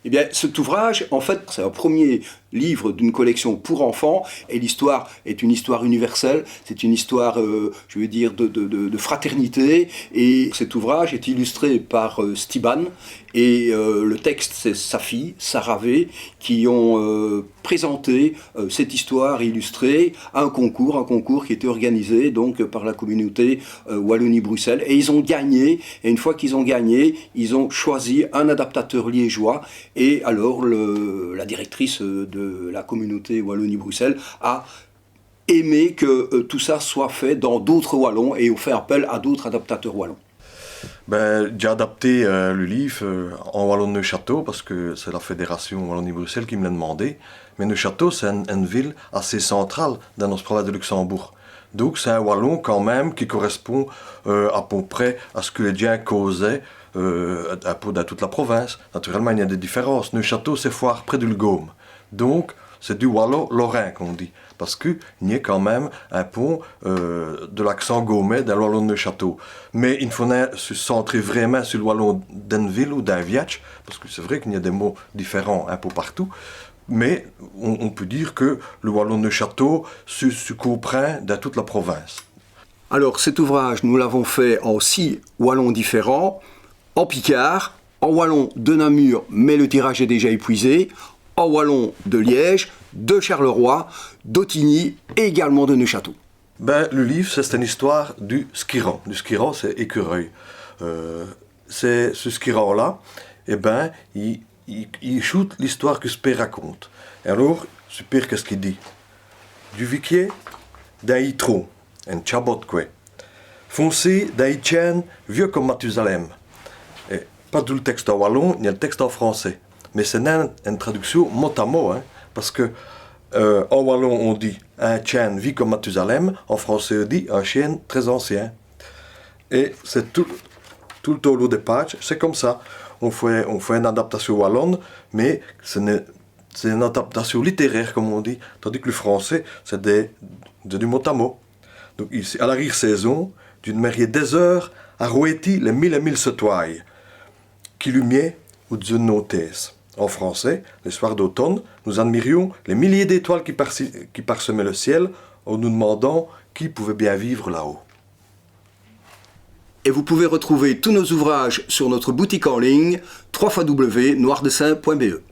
Eh bien, cet ouvrage, en fait, c'est un premier livre d'une collection pour enfants, et l'histoire est une histoire universelle, c'est une histoire, je veux dire, de fraternité, et cet ouvrage est illustré par Stiban, et le texte, c'est sa fille, Sarah V, qui ont présenté cette histoire illustrée à un concours qui était organisé donc par la communauté Wallonie-Bruxelles, et ils ont gagné, et une fois qu'ils ont gagné, ils ont choisi un adaptateur liégeois, et alors la directrice de la communauté Wallonie-Bruxelles a aimé que tout ça soit fait dans d'autres wallons et ont fait appel à d'autres adaptateurs wallons. Ben, j'ai adapté le livre en wallon de Neuchâteau parce que c'est la fédération Wallonie-Bruxelles qui me l'a demandé. Mais Neuchâteau, c'est une ville assez centrale dans notre province de Luxembourg. Donc c'est un wallon quand même qui correspond à peu près à ce que les gens causaient dans toute la province. Naturellement, il y a des différences. Neuchâteau, c'est foire près du Lgaume. Donc, c'est du wallon-lorrain qu'on dit. Parce qu'il y a quand même un pont de l'accent gaumais dans le wallon de Neuchâteau. Mais il faut se centrer vraiment sur le wallon d'une ville ou d'un viatch, parce que c'est vrai qu'il y a des mots différents un peu partout. Mais on peut dire que le wallon de Neuchâteau se comprend dans toute la province. Alors cet ouvrage, nous l'avons fait en 6 wallons différents, en picard, en wallon de Namur, mais le tirage est déjà épuisé, en wallon de Liège, de Charleroi, d'Ottigny et également de Neuchâteau. Ben, le livre, c'est une histoire du skiran. Du skiran, c'est écureuil. C'est ce skiran-là, eh ben, il shoot l'histoire que Spé raconte. Et alors, Spé, qu'est-ce qu'il dit? Du viquier, d'un hitron, un chabot, quoi. Foncé, d'un hitchen, vieux comme Mathusalem. Et pas tout le texte en wallon, ni le texte en français. Mais c'est une traduction mot à mot, hein, parce que en wallon on dit un chien vit comme Mathusalem, en français on dit un chien très ancien. Et c'est tout le long des pages, c'est comme ça. On fait une adaptation wallonne, mais c'est une adaptation littéraire, comme on dit, tandis que le français, c'est du mot à mot. Donc ici, à l'arrière-saison, d'une mariée des heures, à Roueti, les 1000 et 1000 se toillent, qui lumier ou d'une notesse. En français, les soirs d'automne, nous admirions les milliers d'étoiles qui parsemaient le ciel en nous demandant qui pouvait bien vivre là-haut. Et vous pouvez retrouver tous nos ouvrages sur notre boutique en ligne www.noirdessin.be.